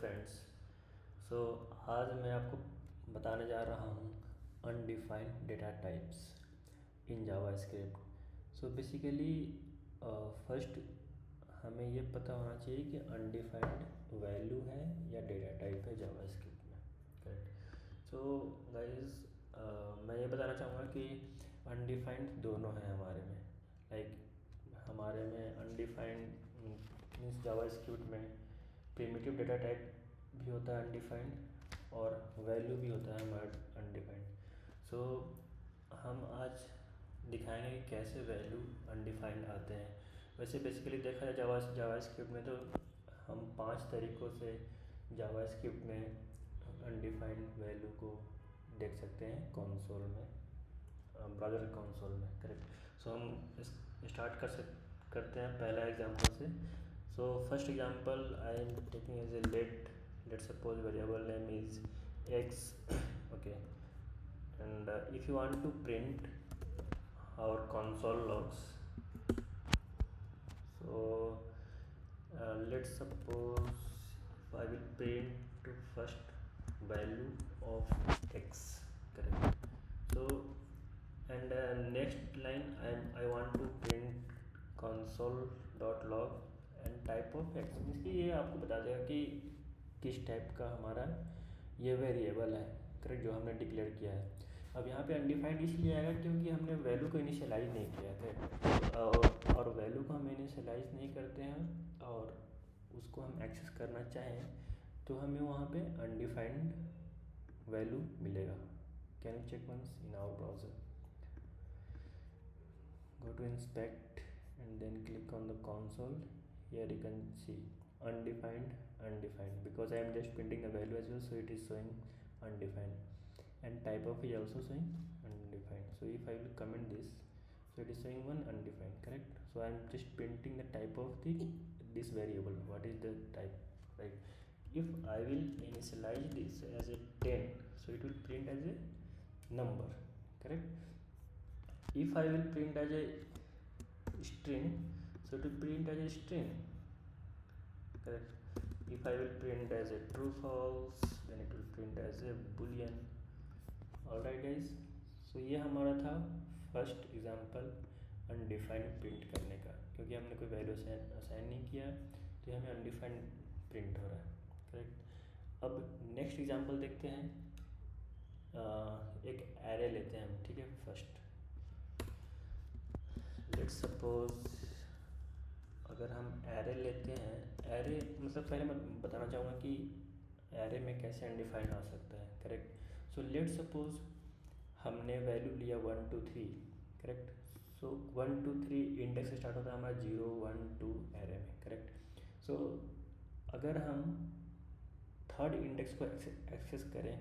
Friends. सो आज मैं आपको बताने जा रहा हूँ undefined data types in JavaScript. So basically first हमें ये पता होना चाहिए कि अनडिफाइंड वैल्यू है या डेटा टाइप है जावास्क्रिप्ट में, करेक्ट। सो गाइस, मैं ये बताना चाहूँगा कि अनडिफाइंड दोनों हैं हमारे में। लाइक हमारे में अनडिफाइंड मीन्स जावास्क्रिप्ट में प्रिमिटिव डेटा टाइप भी होता है अनडिफाइंड और वैल्यू भी होता है हमारा अनडिफाइंड। सो हम आज दिखाएंगे कि कैसे वैल्यू अनडिफाइंड आते हैं। वैसे बेसिकली देखा जाए जावास्क्रिप्ट में तो हम 5 तरीक़ों से जावास्क्रिप्ट में अनडिफाइंड वैल्यू को देख सकते हैं कंसोल में, ब्राउज़र कंसोल में, करेक्ट। सो हम स्टार्ट करते हैं पहला एग्जांपल से। So first example I am taking as a let suppose variable name is x, okay, and if you want to print our console logs, so let's suppose I will print to first value of x, correct. So and next line I want to print console.log and type of x, means कि ये आपको बता देगा कि किस type का हमारा ये वेरिएबल है, करेक्ट, जो हमने डिक्लेयर किया है। अब यहाँ पे अनडिफाइंड इसलिए आएगा क्योंकि हमने वैल्यू को इनिशियलाइज नहीं किया है, और वैल्यू को हम इनिशियलाइज नहीं करते हैं और उसको हम एक्सेस करना चाहें तो हमें वहाँ पे अनडिफाइंड वैल्यू मिलेगा। Can you check once in our browser? Go to inspect and then click on the console. Here you can see undefined because I am just printing the value as well, so it is showing undefined, and type of is also showing undefined. So if I will comment this, so it is showing one undefined, correct. So I am just printing the type of this variable. What is the type, right? If I will initialize this as a 10, so it will print as a number, correct. If I will print as a string, so it will print as a string, correct. If I will print as a true false, then it will print as a boolean. Alright guys, so ये हमारा था first example undefined print करने का, क्योंकि हमने कोई value assign नहीं किया तो ये हमें अनडिफाइंड प्रिंट हो रहा है, करेक्ट। अब नेक्स्ट एग्जांपल देखते हैं। एक एरे लेते हैं हम, ठीक है। फर्स्ट लेट्स सपोज अगर हम एरे लेते हैं, एरे मतलब पहले मैं बताना चाहूँगा कि एरे में कैसे अनडिफाइंड आ सकता है, करेक्ट। सो लेट्स सपोज हमने वैल्यू लिया 1 2 3, करेक्ट। सो 1 2 3 इंडेक्स से स्टार्ट होता है हमारा 0 1 2 एरे में, करेक्ट। सो अगर हम थर्ड इंडेक्स को एक्सेस करें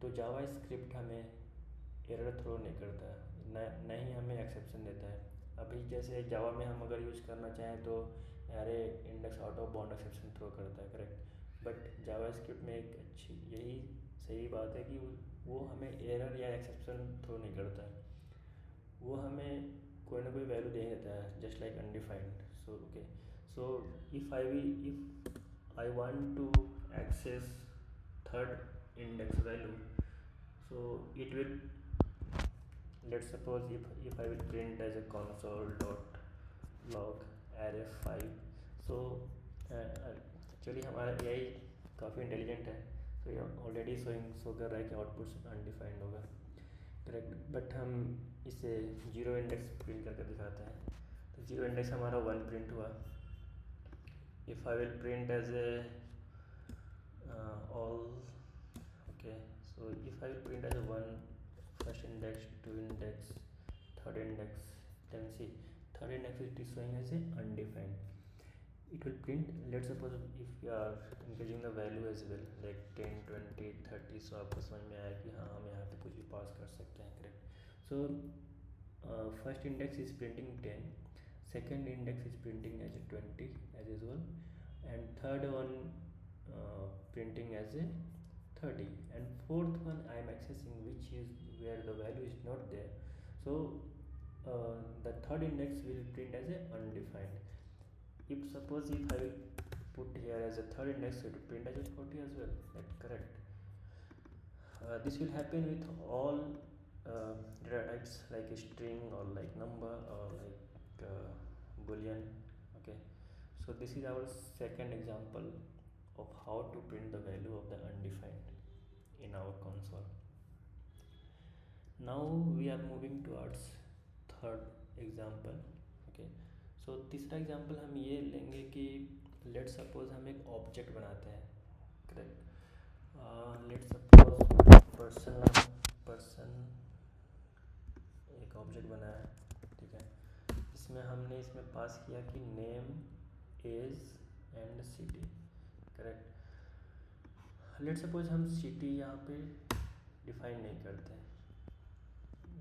तो जावा स्क्रिप्ट हमें एरर थ्रो नहीं करता, न ही हमें एक्सेप्शन देता है। अभी जैसे जावा में हम अगर यूज़ करना चाहें तो array index out of bound exception throw करता है, करेक्ट। बट जावा स्क्रिप्ट में एक अच्छी यही सही बात है कि वो हमें एरर या एक्सेप्शन थ्रो नहीं करता है, वो हमें कोई ना कोई वैल्यू दे देता है, just like undefined. So okay, so if I want to access third index value, so it will, let's suppose if I will print as a console.log array 5, so actually हमारा AI काफ़ी intelligent है, तो ये already show कर रहा है कि output undefined होगा, करेक्ट। बट हम इसे जीरो इंडेक्स प्रिंट करके दिखाते हैं। तो जीरो इंडेक्स हमारा 1 प्रिंट हुआ। If I will print as a all, okay, so if I will print as a 1 first index, 2 index, third index, then see third index it is showing as a undefined. It will print, let's suppose if you are increasing the value as well like 10 20 30, so आपको समझ में आया कि हाँ हम यहाँ पे कुछ भी पास कर सकते हैं, correct. So first index is printing 10, second index is printing as a 20 as usual, and third one printing as a 30, and fourth one I am accessing which is where the value is not there, so the third index will print as a undefined. If suppose if I will put here as a third index, so to print as a 40 as well. That's correct. This will happen with all data types like a string or like number or like boolean. Okay, so this is our second example of how to print the value of the undefined in our console. Now we are moving towards third example. Okay, so तीसरा example हम ये लेंगे कि late suppose हम एक object बनाते हैं, correct. Let suppose person एक ऑब्जेक्ट बनाया है, ठीक है। इसमें हमने इसमें पास किया कि name, as and city, correct. Let suppose हम सिटी यहाँ पे डिफाइन नहीं करते हैं,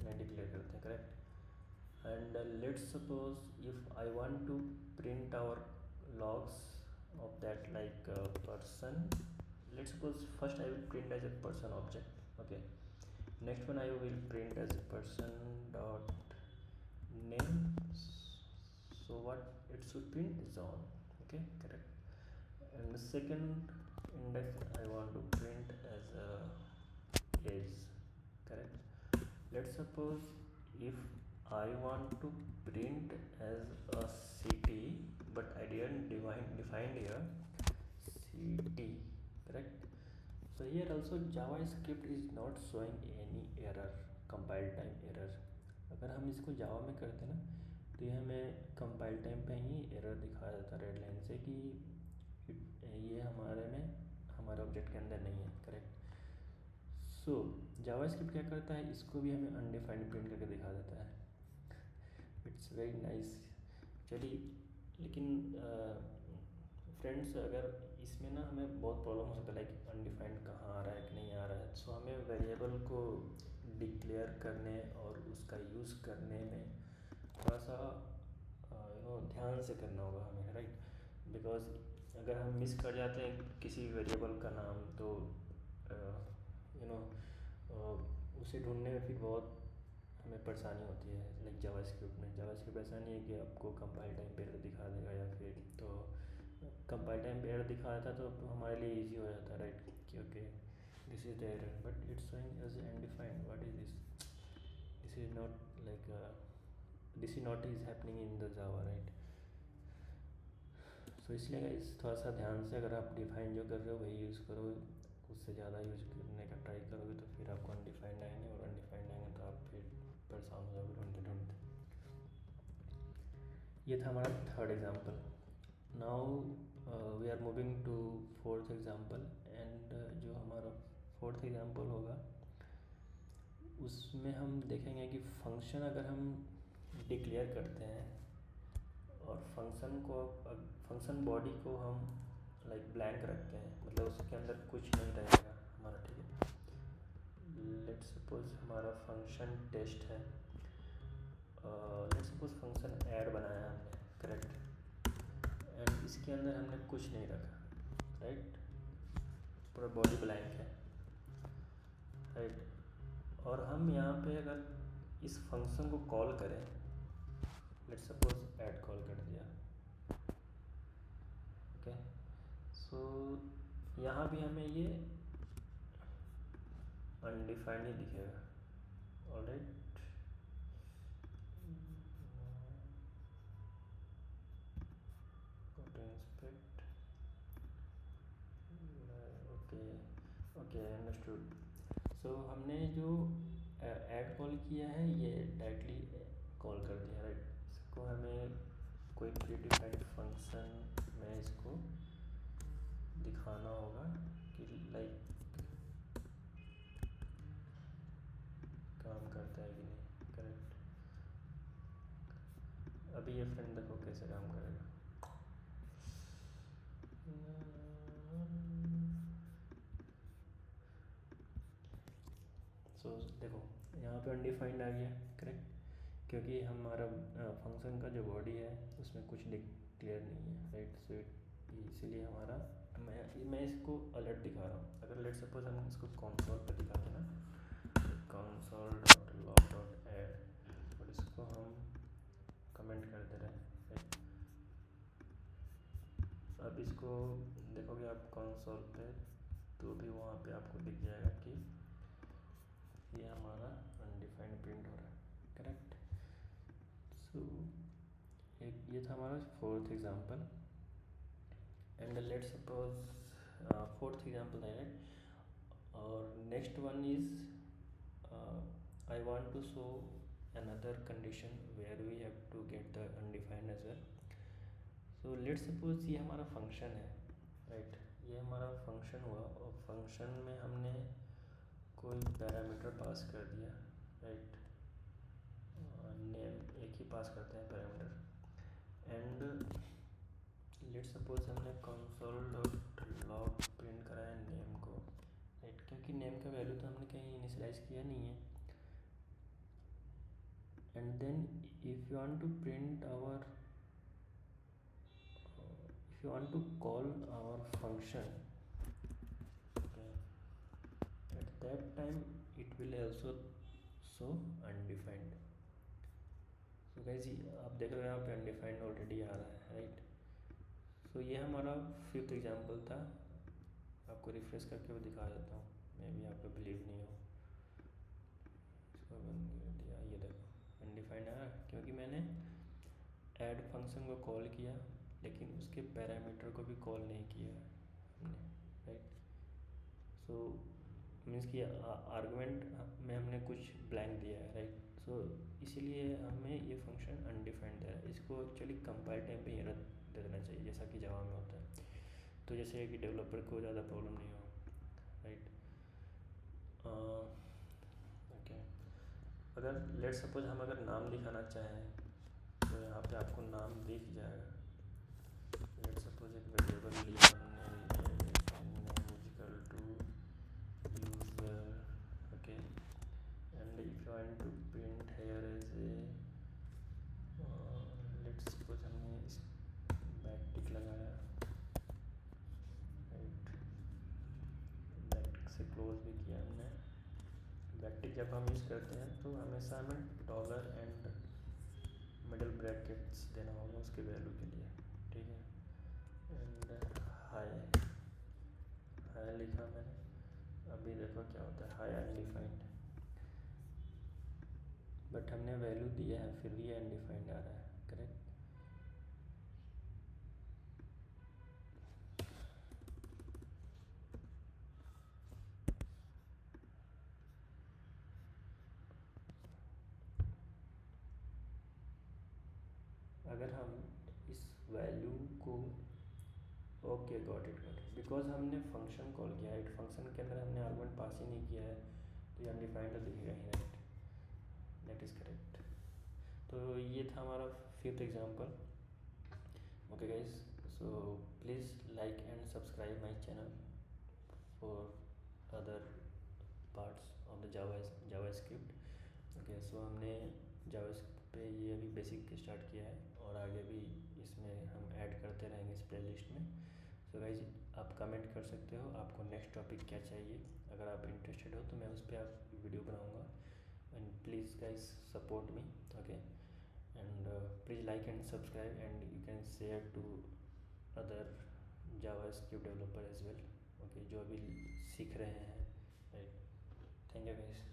नहीं डिक्लेयर करते हैं, correct. and let's suppose if I want to print our logs of that like person, let's suppose first I will print as a person object. Okay, next one I will print as a person dot name, so what it should print zone. Okay, correct. And the second index I want to print as a age, correct. Let's suppose if I want to print as a city, but I didn't define here city, correct. So here also JavaScript is not showing any error, compile time error. अगर हम इसको जावा में करते ना तो ये हमें compile time पे ही एरर दिखाया जाता है रेड लाइन से कि ये हमारे ऑब्जेक्ट के अंदर नहीं है, करेक्ट। सो जावास्क्रिप्ट क्या करता है, इसको भी हमें अनडिफाइंड प्रिंट करके दिखा देता है। It's very nice. चलिए, लेकिन फ्रेंड्स अगर इसमें ना हमें बहुत प्रॉब्लम हो सकता है, लाइक अनडिफाइंड कहाँ आ रहा है कि नहीं आ रहा है। सो हमें वेरिएबल को डिक्लेयर करने और उसका यूज़ करने में थोड़ा सा ध्यान से करना होगा हमें, राइट। बिकॉज अगर हम मिस कर जाते हैं किसी वेरिएबल का नाम तो उसे ढूंढने में फिर बहुत हमें परेशानी होती है। लाइक जावास्क्रिप्ट ऐसा नहीं है कि आपको कंपाइल टाइम पे एरर दिखा देगा, या फिर तो कंपाइल टाइम पे एरर दिखा देता तो हमारे लिए इजी हो जाता है, राइट, कि okay this is the error but it's showing as undefined, what is this, this is not like this is not is happening in the Java, right. So इसलिए गाइस थोड़ा सा ध्यान से अगर आप डिफाइन जो कर रहे हो वही यूज़ करो, उससे ज़्यादा यूज़ करने का ट्राई करोगे तो फिर आपको अनडिफाइंड आएंगे, और अनडिफाइंड आएंगे तो आप फिर परेशान हो जाओगे ढूंढते। ये था हमारा third example. Now we are moving to fourth example, and जो हमारा फोर्थ एग्जाम्पल होगा उसमें हम देखेंगे कि फंक्शन अगर हम डिक्लेयर करते हैं और फंक्शन बॉडी को हम लाइक ब्लैंक रखते हैं, मतलब उसके अंदर कुछ नहीं रहेगा हमारा, ठीक है। लेट सपोज हमारा फंक्शन टेस्ट है, लेट सपोज फंक्शन ऐड बनाया हमने, करेक्ट, एंड इसके अंदर हमने कुछ नहीं रखा, राइट, पूरा बॉडी ब्लैंक है, राइट। और हम यहाँ पे अगर इस फंक्शन को कॉल करें, लेट सपोज ऐड कॉल कर दिया, ओके। सो यहाँ भी हमें ये अनडिफाइंड ही दिखेगा, alright. Inspect, okay understood. So हमने जो ऐड कॉल किया है ये डायरेक्टली कॉल कर दिया, राइट। इसको हमें कोई प्रीडिफाइंड फंक्शन में इसको दिखाना होगा कि लाइक काम करता है कि नहीं, करेक्ट। अभी ये फ्रेंड देखो कैसे काम करेगा। सो देखो यहाँ पे अनडिफाइंड आ गया, करेक्ट, क्योंकि हमारा फंक्शन का जो बॉडी है उसमें कुछ डिक्लेयर नहीं है, राइट। सो इसीलिए हमारा मैं इसको अलर्ट दिखा रहा हूँ। अगर लेट सपोज हम इसको कंसोल पर दिखाते ना, console dot log dot add, और इसको हम कमेंट करते रहे, राइट। अब इसको देखोगे आप कंसोल पे, तो भी वहाँ पे आपको दिख जाएगा कि ये हमारा अनडिफाइंड प्रिंट हो रहा है, करेक्ट। सो एक ये था हमारा fourth example, and let's suppose fourth example है, और next one is I want to show another condition where we have to get the undefined as well. So let's suppose ये हमारा फंक्शन है, राइट। ये हमारा फंक्शन हुआ, और function में हमने कोई पैरामीटर पास कर दिया, राइट। नेम एक ही पास करते हैं पैरामीटर, एंड लेट्स सपोज हमने कंसोल डॉट लॉग प्रिंट करा है नेम को, राइट, क्योंकि नेम का वैल्यू तो हमने कहीं इनिशियलाइज किया नहीं है। And then if you want to print our if you want to call our function, okay, at that time it will also show undefined. So guys, आप देख रहे हो यहाँ पे undefined ऑलरेडी आ रहा है, राइट। सो ये हमारा फिफ्थ एग्जांपल था, आपको रिफ्रेश करके वो दिखा देता हूँ, मे बी आपको बिलीव नहीं हो। इसको बंद कर दिया, ये देखो अनडिफाइंड आया, क्योंकि मैंने ऐड फंक्शन को कॉल किया लेकिन उसके पैरामीटर को भी कॉल नहीं किया हमने, राइट। सो मीन्स कि आर्गुमेंट में हमने कुछ ब्लैंक दिया है, राइट। सो इसीलिए हमें ये फंक्शन अनडिफाइंड दे रहा है। इसको एक्चुअली कंपाइल टाइम पे एरर दे देना चाहिए, जैसा कि जावा में होता है, तो जैसे कि डेवलपर को ज़्यादा प्रॉब्लम नहीं हो, राइट। ओके, अगर लेट सपोज हम अगर नाम दिखाना चाहें तो यहाँ पे आपको नाम दिख जाएगा। लेट सपोज एक वेरिएबल लिया हमने, equal to user, okay, and if you want to print here as a, let suppose हमने इस बैकटिक लगाया, राइट, बैकटिक से क्लोज भी किया हमने। बैकटिक जब हम यूज़ करते हैं तो हमेशा हमें डॉलर एंड मिडल ब्रैकेट्स देना होगा उसके वैल्यू के लिए, ठीक है। एंड हाई, हाई लिखा मैंने, अभी देखो क्या होता है, हाई अनडिफाइंड, बट हमने वैल्यू दिया है फिर भी अनडिफाइंड आ रहा है, करेक्ट। अगर हम इस वैल्यू को, ओके गॉट इट, बिकॉज हमने फंक्शन कॉल किया है, फंक्शन के अंदर हमने आर्गुमेंट पास ही नहीं किया है, तो ये अनडिफाइंड तो दिखेगा ही, राइट, दैट इज़ करेक्ट। तो ये था हमारा fifth example. Okay guys, so please like and subscribe my channel for other parts of the JavaScript. Okay, so हमने जावास्क्रिप्ट पे ये अभी बेसिक स्टार्ट किया है, और आगे भी इसमें हम ऐड करते रहेंगे इस प्लेलिस्ट में। सो गाइज, आप कमेंट कर सकते हो आपको नेक्स्ट टॉपिक क्या चाहिए, अगर आप इंटरेस्टेड हो तो मैं उस पर आप वीडियो बनाऊंगा। And please guys support me, okay, and please like and subscribe, and you can share to other JavaScript developer as well, okay, जो अभी सीख रहे हैं, राइट। Thank you guys.